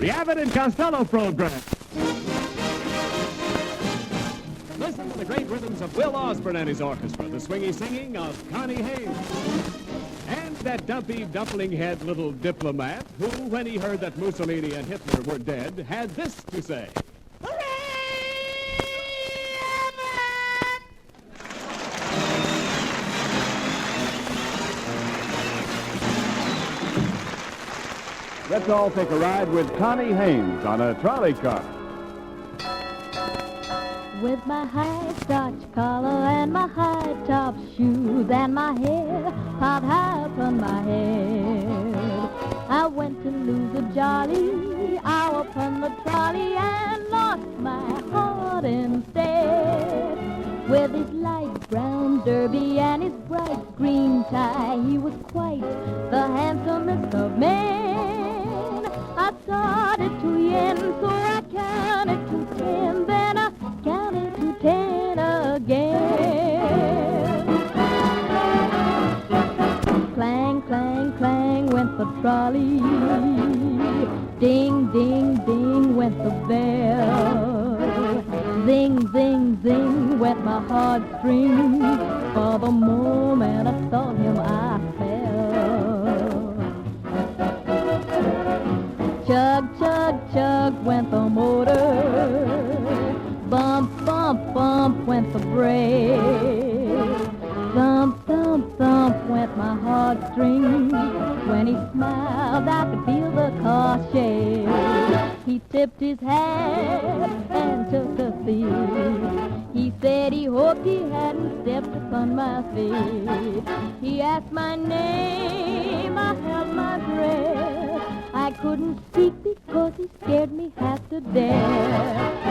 The Abbott and Costello program. Listen to the great rhythms of Will Osborne and his orchestra, the swingy singing of Connie Haynes. And that dumpy, dumpling-head little diplomat who, when he heard that Mussolini and Hitler were dead, had this to say. Let's all take a ride with Connie Haynes on a trolley car. With my high starch collar and my high top shoes and my hair piled high upon my head, I went to lose a jolly hour upon the trolley and lost my heart instead. With his light brown derby and his bright green tie, he was quite the handsomest of men. I started to yen, so I counted to 10, then I counted to 10 again. Clang, clang, clang went the trolley. Ding, ding, ding went the bell. Zing, zing, zing went my heartstrings. For the moment I saw him, I fell. Chug, chug, chug went the motor. Bump, bump, bump went the brake. Thump, thump, thump went my heartstrings. When he smiled, I could feel the car shake. He tipped his hat and took a seat. He said he hoped he hadn't stepped upon my feet. He asked my name, I held my breath. I couldn't speak because he scared me half to death.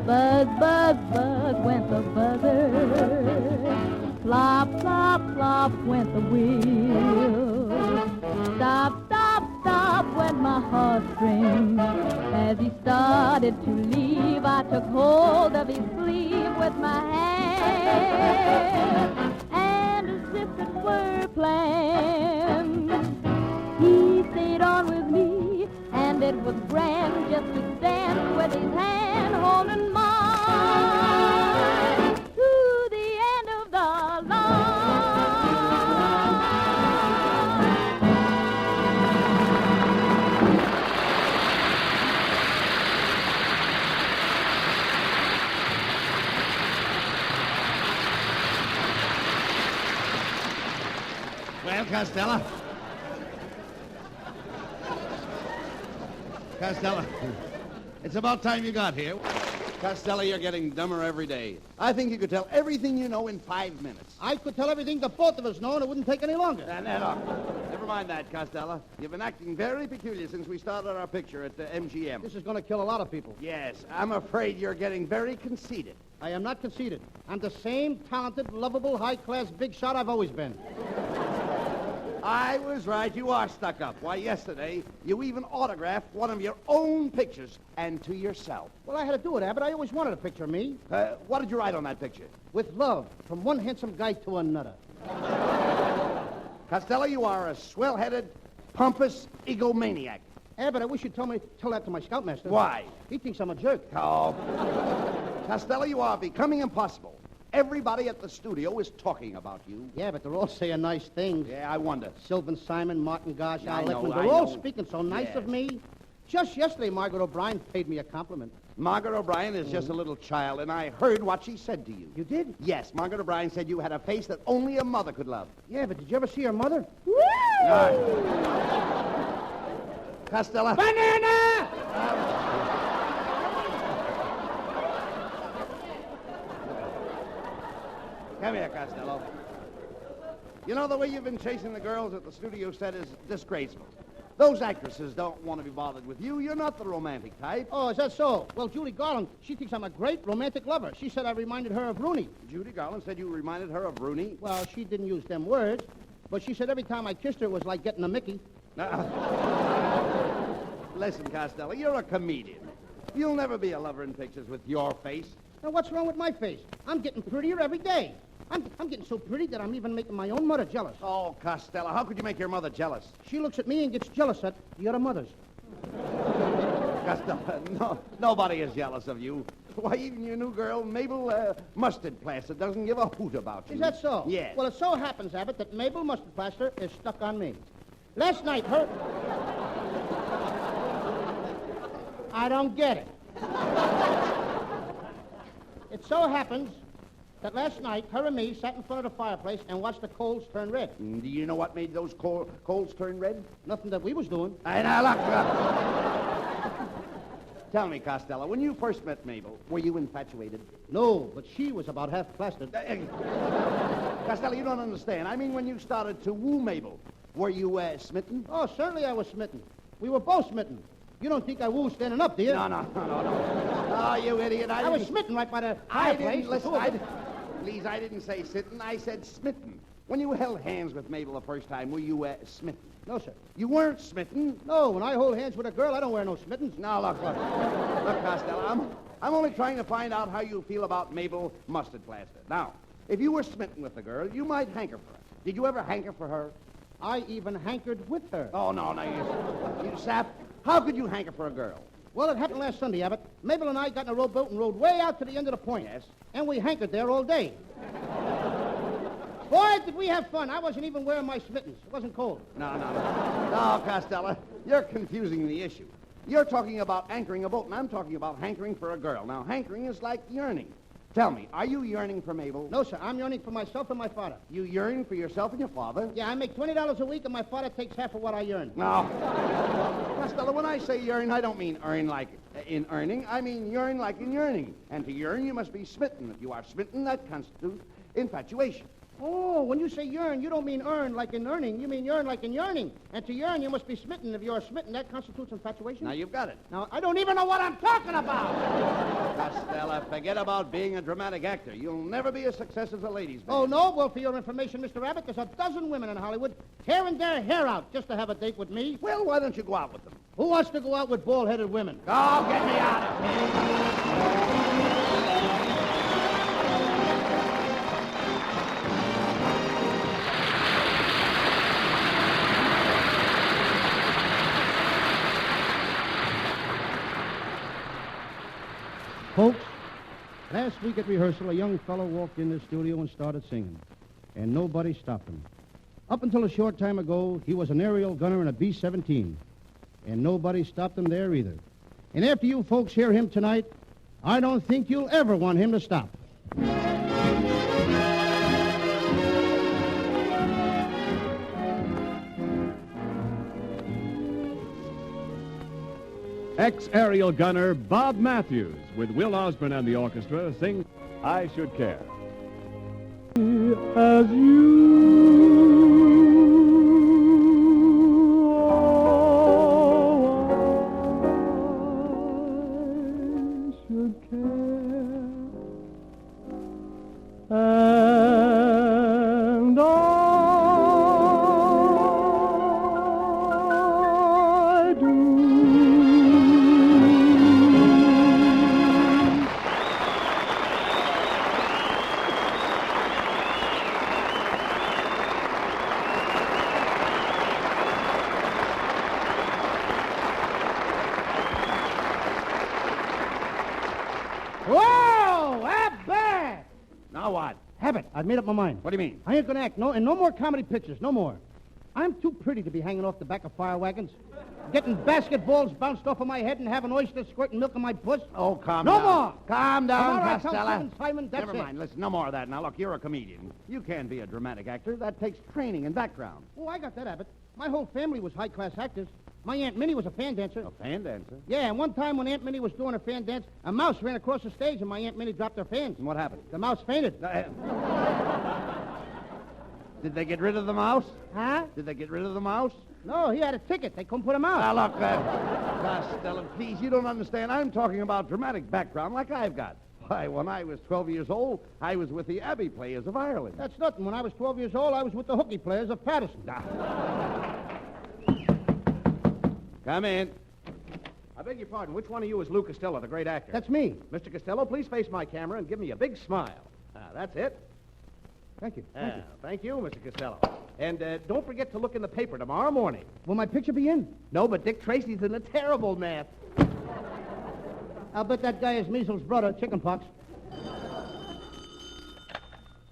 Buzz, buzz, buzz went the buzzer. Flop, flop, flop went the wheel. Stop, stop, stop went my heartstrings. As he started to leave, I took hold of his sleeve with my hand. And as if it were planned, he stayed on with me, and it was grand just to stand with his hand holding mine to the end of the line. Well, Costello. Costello, it's about time you got here. Costello, you're getting dumber every day. I think you could tell everything you know in 5 minutes. I could tell everything the both of us know, and it wouldn't take any longer. Never mind that, Costello. You've been acting very peculiar since we started our picture at MGM. This is going to kill a lot of people. Yes, I'm afraid you're getting very conceited. I am not conceited. I'm the same talented, lovable, high-class big shot I've always been. I was right. You are stuck up. Why, yesterday, you even autographed one of your own pictures, and to yourself. Well, I had to do it, Abbott. I always wanted a picture of me. What did you write on that picture? With love, from one handsome guy to another. Costello, you are a swell-headed, pompous egomaniac. Abbott, I wish you'd tell that to my scoutmaster. Why? He thinks I'm a jerk. Oh. Costello, you are becoming impossible. Everybody at the studio is talking about you. Yeah, but they're all saying nice things. Yeah, I wonder. Sylvan Simon, Martin Gosh, I Al know, Lickman. I They're all know. speaking so nice Yes. of me. Just yesterday, Margaret O'Brien paid me a compliment. Margaret O'Brien is just a little child, and I heard what she said to you. You did? Yes, Margaret O'Brien said you had a face that only a mother could love. Yeah, but did you ever see her mother? Costello. Banana! Come here, Costello. You know, the way you've been chasing the girls at the studio set is disgraceful. Those actresses don't want to be bothered with you. You're not the romantic type. Oh, is that so? Well, Judy Garland, she thinks I'm a great romantic lover. She said I reminded her of Rooney. Judy Garland said you reminded her of Rooney. Well, she didn't use them words, but she said every time I kissed her it was like getting a Mickey. Listen, Costello, you're a comedian. You'll never be a lover in pictures with your face. Now, what's wrong with my face? I'm getting prettier every day. I'm getting so pretty that I'm even making my own mother jealous. Oh, Costello, how could you make your mother jealous? She looks at me and gets jealous at the other mothers. Costello, no, nobody is jealous of you. Why, even your new girl, Mabel Mustard Plaster, doesn't give a hoot about you. Is that so? Yes. Well, it so happens, Abbott, that Mabel Mustard Plaster is stuck on me. Last night, her... I don't get it. It so happens that last night, her and me sat in front of the fireplace and watched the coals turn red. Do you know what made those coals turn red? Nothing that we was doing. Now, look. Tell me, Costello, when you first met Mabel, were you infatuated? No, but she was about half plastered. Costello, you don't understand. I mean, when you started to woo Mabel, were you smitten? Oh, certainly I was smitten. We were both smitten. You don't think I woo standing up, do you? No. Oh, you idiot. I was smitten right by the I fireplace. didn't listen. Please, I didn't say sitten. I said smitten. When you held hands with Mabel the first time, were you smitten? No, sir. You weren't smitten? No, when I hold hands with a girl, I don't wear no smittens. Now, look. Look, Costello, I'm only trying to find out how you feel about Mabel Mustard Plaster. Now, if you were smitten with the girl, you might hanker for her. Did you ever hanker for her? I even hankered with her. Oh, no, you sap. How could you hanker for a girl? Well, it happened last Sunday, Abbott. Mabel and I got in a rowboat and rowed way out to the end of the point. Yes. And we hankered there all day. Boy, did we have fun. I wasn't even wearing my smittens. It wasn't cold. No, Costello, you're confusing the issue. You're talking about anchoring a boat, and I'm talking about hankering for a girl. Now, hankering is like yearning. Tell me, are you yearning for Mabel? No, sir. I'm yearning for myself and my father. You yearn for yourself and your father? Yeah, I make $20 a week, and my father takes half of what I earn. No. Costello, when I say yearn, I don't mean earn like in earning. I mean yearn like in yearning. And to yearn, you must be smitten. If you are smitten, that constitutes infatuation. Oh, when you say yearn, you don't mean earn like in earning. You mean yearn like in yearning. And to yearn, you must be smitten. If you're smitten, that constitutes infatuation? Now, you've got it. Now, I don't even know what I'm talking about. Costello, forget about being a dramatic actor. You'll never be a success as a ladies' man. Oh, no? Well, for your information, Mr. Abbott, there's a dozen women in Hollywood tearing their hair out just to have a date with me. Well, why don't you go out with them? Who wants to go out with bald-headed women? Oh, get me out of here. Folks, last week at rehearsal, a young fellow walked in the studio and started singing, and nobody stopped him. Up until a short time ago, he was an aerial gunner in a B-17, and nobody stopped him there either. And after you folks hear him tonight, I don't think you'll ever want him to stop. Ex-aerial gunner Bob Matthews with Will Osborne and the orchestra sing I Should Care. As you I should care, and I do. Whoa! Abbott! Now what? Abbott, I've made up my mind. What do you mean? I ain't gonna act, no more comedy pictures, no more. I'm too pretty to be hanging off the back of fire wagons, getting basketballs bounced off of my head and having oysters squirting milk in my puss. Oh, calm No down. more. Calm down, Tomorrow I tell Costello. Simon, Simon, that's Never it. mind. Listen, no more of that. Now, look, you're a comedian. You can't be a dramatic actor. That takes training and background. Oh, I got that, Abbott. My whole family was high-class actors. My Aunt Minnie was a fan dancer. A fan dancer? Yeah, and one time when Aunt Minnie was doing her fan dance, a mouse ran across the stage and my Aunt Minnie dropped her fans. And what happened? The mouse fainted. Did they get rid of the mouse? Huh? Did they get rid of the mouse? No, he had a ticket. They couldn't put him out. Now, look, Costello, please, you don't understand. I'm talking about dramatic background like I've got. Why, when I was 12 years old, I was with the Abbey Players of Ireland. That's nothing. When I was 12 years old, I was with the hooky players of Patterson. Come in. I beg your pardon. Which one of you is Lou Costello, the great actor? That's me. Mr. Costello, please face my camera and give me a big smile. That's it. Thank you. Thank you. Thank you, Mr. Costello. And don't forget to look in the paper tomorrow morning. Will my picture be in? No, but Dick Tracy's in a terrible mess. I'll bet that guy is measles' brother, chickenpox.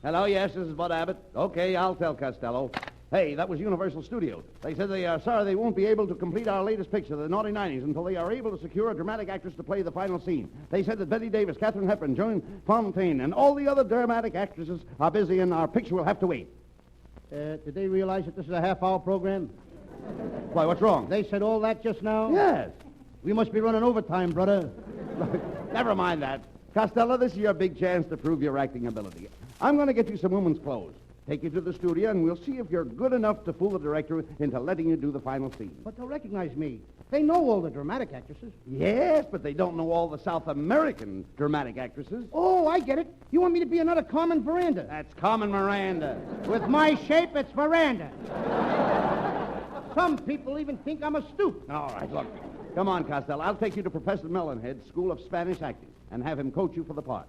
Hello, yes, this is Bud Abbott. Okay, I'll tell Costello. Hey, that was Universal Studios. They said they are sorry they won't be able to complete our latest picture, The Naughty Nineties, until they are able to secure a dramatic actress to play the final scene. They said that Betty Davis, Katharine Hepburn, Joan Fontaine, and all the other dramatic actresses are busy, and our picture will have to wait. Did they realize that this is a half-hour program? Why, what's wrong? They said all that just now? Yes. We must be running overtime, brother. Never mind that. Costello, this is your big chance to prove your acting ability. I'm going to get you some women's clothes. Take you to the studio, and we'll see if you're good enough to fool the director into letting you do the final scene. But they'll recognize me. They know all the dramatic actresses. Yes, but they don't know all the South American dramatic actresses. Oh, I get it. You want me to be another Carmen Miranda. That's Carmen Miranda. With my shape, it's Miranda. Some people even think I'm a stoop. All right, look. Come on, Costello. I'll take you to Professor Melonhead's School of Spanish Acting and have him coach you for the part.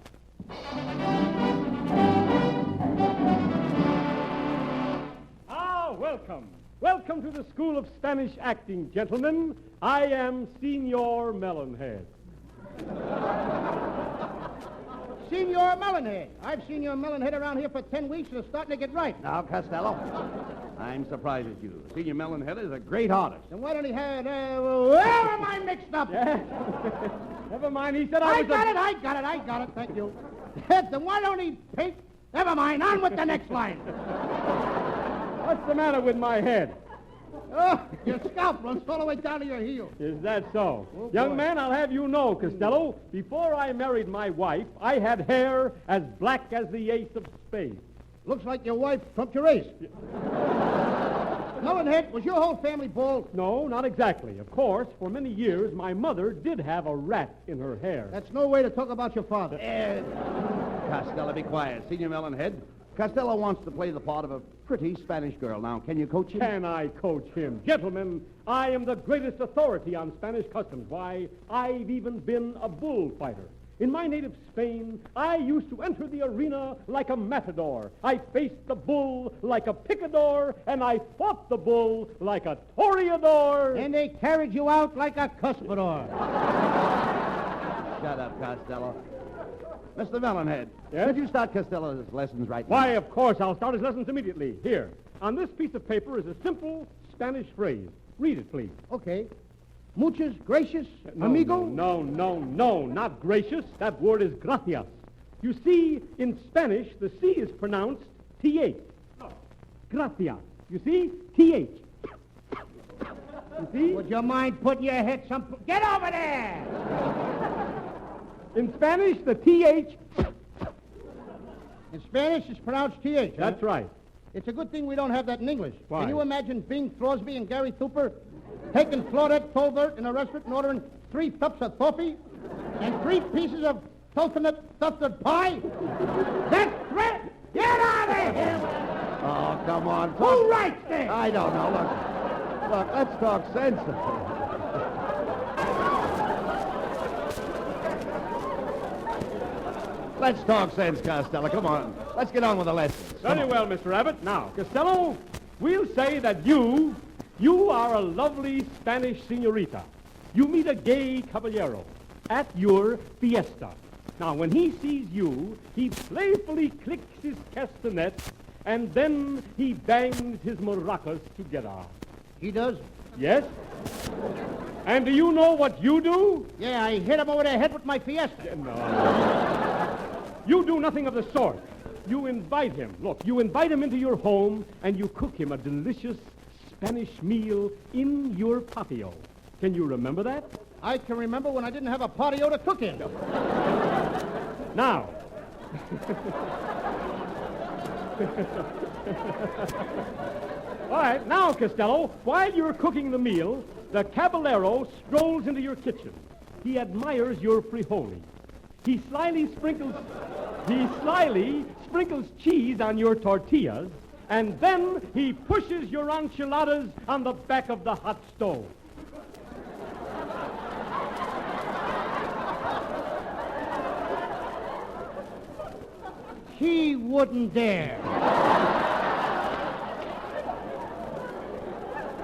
Welcome. Welcome to the School of Spanish Acting, gentlemen. I am Senor Melonhead. Senor Melonhead. I've seen your Melonhead around here for 10 weeks and it's starting to get right. Now, Costello, I'm surprised at you. Senior Melonhead is a great artist. Then why don't he have... where am I mixed up? Yeah. Never mind, he said I got it, thank you. Then why don't he paint... Never mind, on with the next line. What's the matter with my head? Oh, your scalp runs all the way down to your heel. Is that so? Oh, Young boy. man, I'll have you know, Costello, before I married my wife, I had hair as black as the ace of spades. Looks like your wife trumped your ace. Melonhead, was your whole family bald? No, not exactly. Of course, for many years, my mother did have a rat in her hair. That's no way to talk about your father. Costello, be quiet. Senior Melonhead, Costello wants to play the part of a pretty Spanish girl. Now, can you coach him? Can I coach him? Gentlemen, I am the greatest authority on Spanish customs. Why, I've even been a bullfighter. In my native Spain, I used to enter the arena like a matador. I faced the bull like a picador, and I fought the bull like a toreador. And they carried you out like a cuspidor. Shut up, Costello. Mr. Melonhead, Yes? could you start Costello's lessons right Why, now? of course, I'll start his lessons immediately. Here, on this piece of paper is a simple Spanish phrase. Read it, please. Okay. Muchas gracias, No, amigo. No, not gracious. That word is gracias. You see, in Spanish, the C is pronounced T-H. Gracias. You see? T-H. You see? Would you mind putting your head some... Get over there! In Spanish, the T-H... In Spanish, it's pronounced T-H. huh? That's right. It's a good thing we don't have that in English. Why? Can you imagine Bing Crosby and Gary Cooper taking Claudette Colbert in a restaurant and ordering 3 cups of toffee and 3 pieces of coconut custard pie? That's threat! Get out of here! Oh, come on. Who writes this? I don't know. Look, let's talk sense. Let's talk sense, Costello. Come on. Let's get on with the lessons. Very well, Mr. Abbott. Now, Costello, we'll say that you are a lovely Spanish senorita. You meet a gay caballero at your fiesta. Now, when he sees you, he playfully clicks his castanets, and then he bangs his maracas together. He does? Yes? And do you know what you do? Yeah, I hit him over the head with my Fiesta. No. You do nothing of the sort. You invite him. Look, you invite him into your home, and you cook him a delicious Spanish meal in your patio. Can you remember that? I can remember when I didn't have a patio to cook in. Now. All right, now, Costello, while you're cooking the meal, the caballero strolls into your kitchen. He admires your frijoles. He slyly sprinkles cheese on your tortillas, and then he pushes your enchiladas on the back of the hot stove. He wouldn't dare.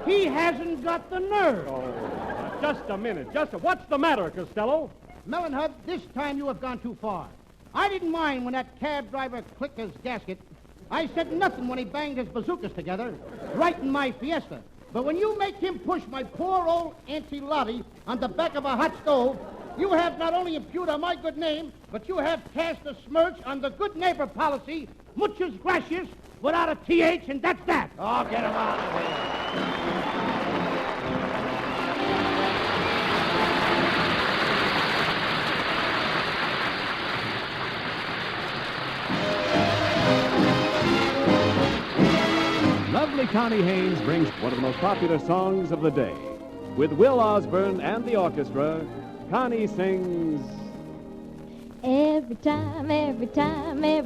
He hasn't got the nerve. Oh, just a minute. What's the matter, Costello? Melonhead, this time you have gone too far. I didn't mind when that cab driver clicked his gasket. I said nothing when he banged his bazookas together, right in my Fiesta. But when you make him push my poor old Auntie Lottie on the back of a hot stove, you have not only impugned my good name, but you have cast a smirch on the good neighbor policy, muchas gracias, without a TH, and that's that. Oh, get him out of here. Lovely Connie Haynes brings one of the most popular songs of the day. With Will Osborne and the orchestra, Connie sings... Every time, every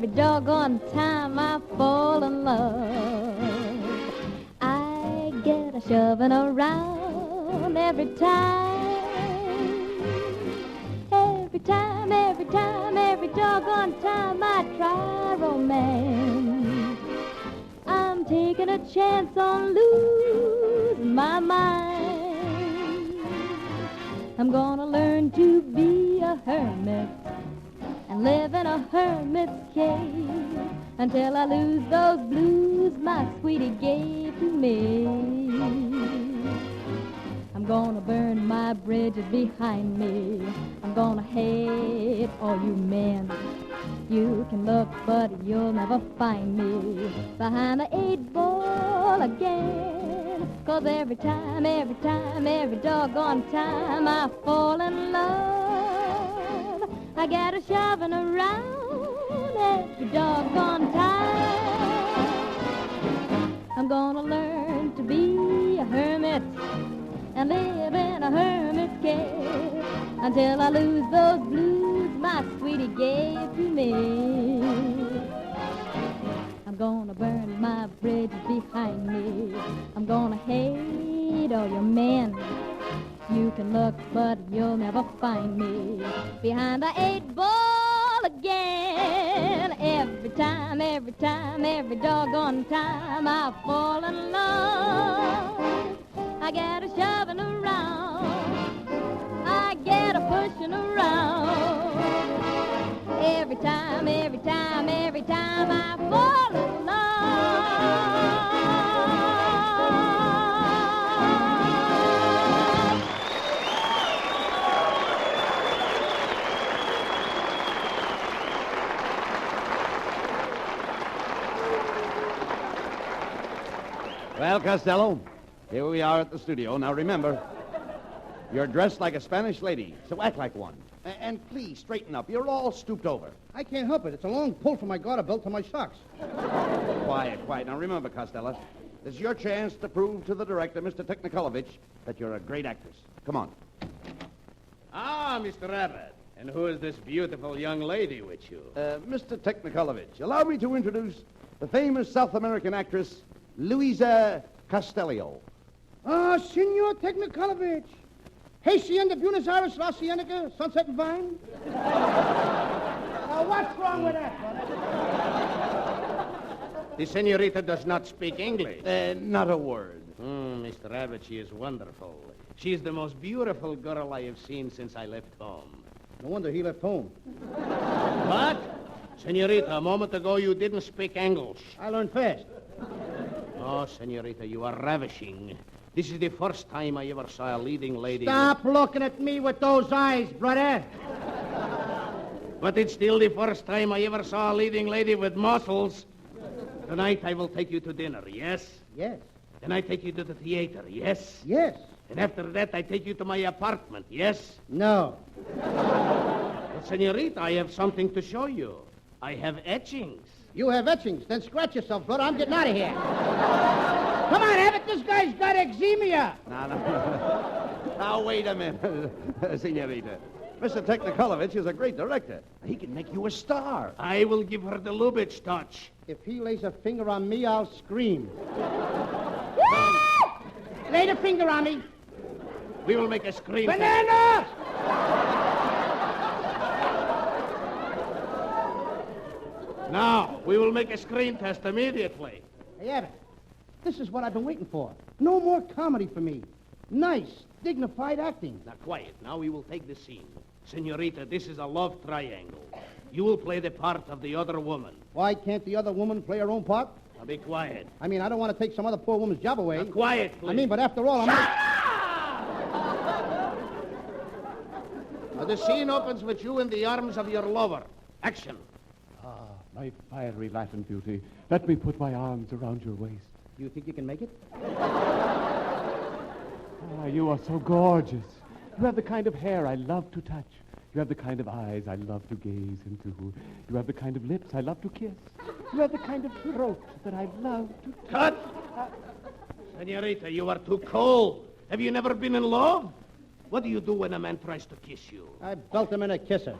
doggone time I fall in love, I get a shoving around every time. Every doggone time I try romance, I'm taking a chance on losing my mind. I'm gonna learn to be a hermit and live in a hermit's cave until I lose those blues my sweetie gave to me. I'm gonna burn my bridges behind me. I'm gonna hate all you men. You can look, but you'll never find me behind the 8-ball again. 'Cause every time, every doggone time I fall in love, I get a shoving around every doggone time. I'm gonna learn to be a hermit and live in a hermit's cave until I lose those blues my sweetie gave to me. I'm gonna burn my bridges behind me. I'm gonna hate all your men. You can look, but you'll never find me behind the 8-ball again. Every time, every doggone time I fall in love, I get a shoving around, I get a pushing around. Every time I fall in love. Well, Costello, here we are at the studio. Now, remember, you're dressed like a Spanish lady, so act like one. And please, straighten up. You're all stooped over. I can't help it. It's a long pull from my garter belt to my socks. Quiet. Now, remember, Costello, this is your chance to prove to the director, Mr. Technikolovich, that you're a great actress. Come on. Ah, Mr. Abbott. And who is this beautiful young lady with you? Mr. Technikolovich, allow me to introduce the famous South American actress, Louisa Costello. Ah, Senor Technikolovich. Hacienda Buenos Aires, La Cienega, Sunset and Vine. Now, what's wrong with that, brother? The senorita does not speak English. Not a word. Mr. Abbott, she is wonderful. She is the most beautiful girl I have seen since I left home. No wonder he left home. What? Senorita, a moment ago you didn't speak English. I learned fast. Oh, senorita, you are ravishing. This is the first time I ever saw a leading lady... Stop looking at me with those eyes, brother. But it's still the first time I ever saw a leading lady with muscles. Tonight I will take you to dinner, yes? Yes. Then I take you to the theater, yes? Yes. And after that I take you to my apartment, yes? No. But, senorita, I have something to show you. I have etchings. You have etchings. Then scratch yourself, brother. I'm getting out of here. Come on, Abbott. This guy's got eczema. No. Now, wait a minute, senorita. Mr. Technikolovich is a great director. He can make you a star. I will give her the Lubitsch touch. If he lays a finger on me, I'll scream. Lay the finger on me. We will make a screen. Banana! Now, we will make a screen test immediately. Hey, Abbott, this is what I've been waiting for. No more comedy for me. Nice, dignified acting. Now, quiet. Now we will take the scene. Senorita, this is a love triangle. You will play the part of the other woman. Why can't the other woman play her own part? Now, be quiet. I mean, I don't want to take some other poor woman's job away. Now, quiet, please. I mean, but after all, I'm not... Now, the scene opens with you in the arms of your lover. Action. My fiery Latin beauty, let me put my arms around your waist. You think you can make it? You are so gorgeous. You have the kind of hair I love to touch. You have the kind of eyes I love to gaze into. You have the kind of lips I love to kiss. You have the kind of throat that I love to... Cut! Senorita, you are too cold. Have you never been in love? What do you do when a man tries to kiss you? I belt him in a kisser.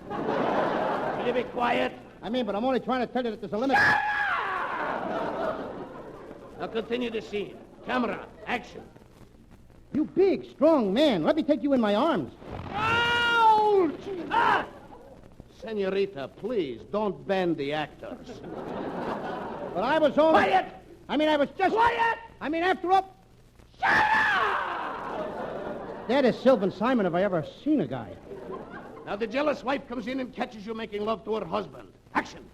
Will you be quiet? I mean, but I'm only trying to tell you that there's a limit. Now continue the scene. Camera, action. You big, strong man. Let me take you in my arms. Ouch! Ah! Senorita, please, don't bend the actors. But I was only... Quiet! I mean, I was just... Quiet! I mean, after all... Shut up! That is Sylvan Simon if I ever seen a guy. Now the jealous wife comes in and catches you making love to her husband. Action.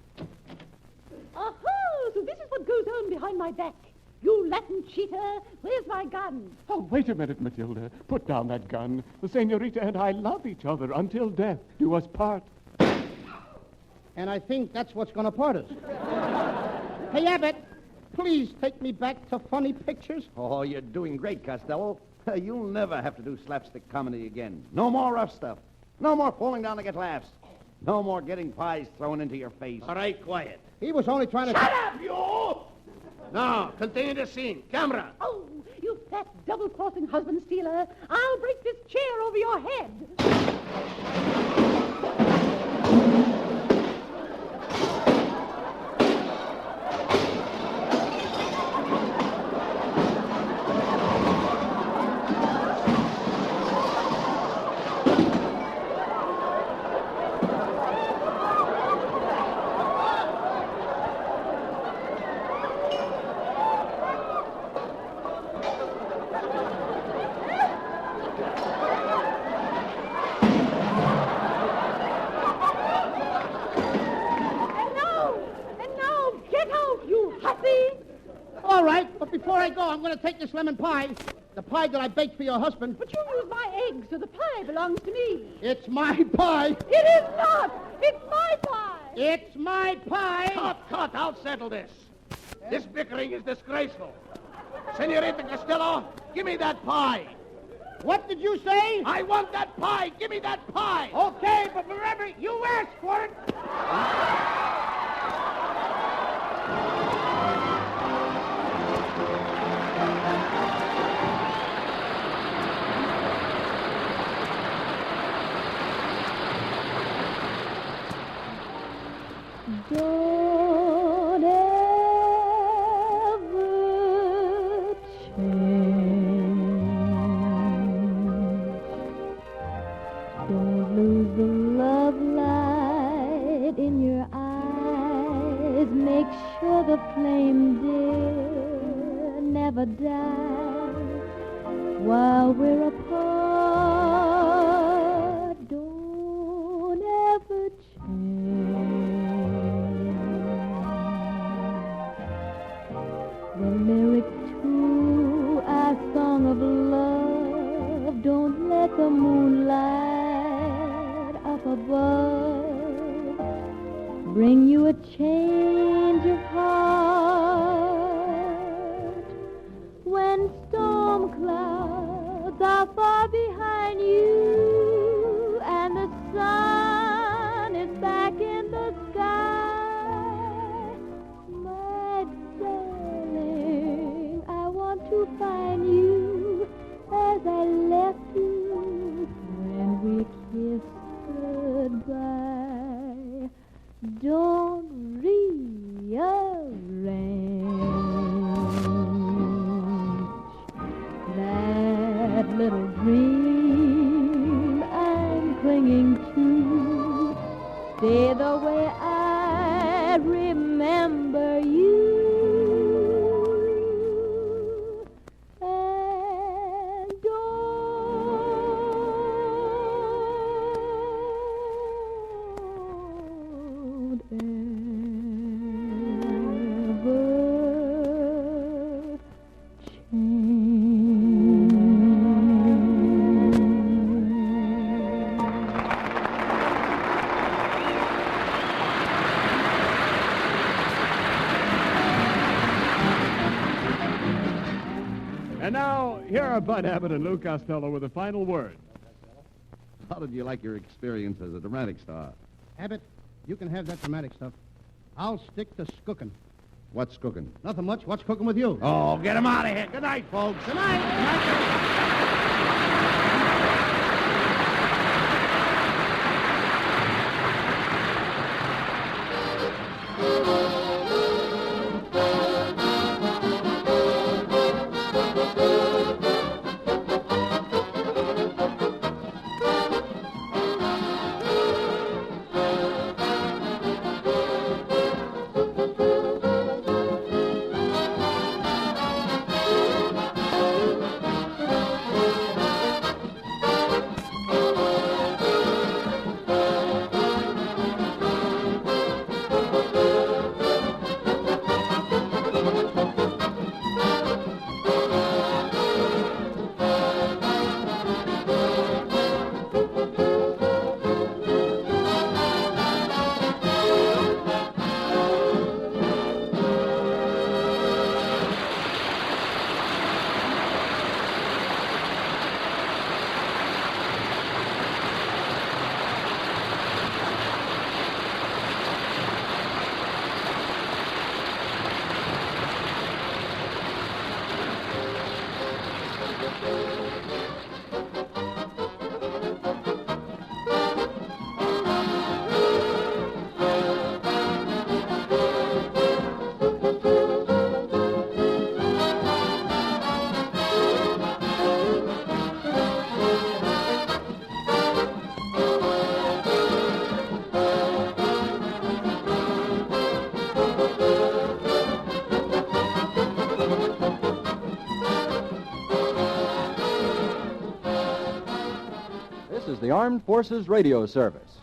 Aha! So this is what goes on behind my back. You Latin cheater, where's my gun? Oh, wait a minute, Matilda. Put down that gun. The senorita and I love each other until death do us part. And I think that's what's going to part us. Hey, Abbott, please take me back to funny pictures. Oh, you're doing great, Costello. You'll never have to do slapstick comedy again. No more rough stuff. No more falling down to get laughs. No more getting pies thrown into your face. All right, quiet. He was only trying to... Shut up, you! Now, continue the scene. Camera. Oh, you fat double-crossing husband stealer. I'll break this chair over your head. And now, get out, you hussy! All right, but before I go, I'm going to take this lemon pie, the pie that I baked for your husband. But you used my eggs, so the pie belongs to me. It's my pie. It is not! It's my pie! It's my pie. Cut. I'll settle this. This bickering is disgraceful. Senorita Costello, give me that pie. What did you say? I want that pie. Give me that pie. Okay, but remember, you asked for it. Don't ever change. Don't lose the love light in your eyes. Make sure the flame, dear, never dies while we're apart. Don't ever change. The lyric to our song of love, don't let the moonlight up above bring you a change of heart. When storm clouds are far behind you and the sun is back in the sky, my darling, I want to find you as I left you when we kissed goodbye. Don't rearrange that little dream I'm clinging to. Stay the way I remember you. And don't are Bud Abbott and Lou Costello with a final word. How did you like your experience as a dramatic star? Abbott, you can have that dramatic stuff. I'll stick to skooking. What's cooking? Nothing much. What's cooking with you? Oh, get him out of here. Good night, folks. Good night. This is the Armed Forces Radio Service.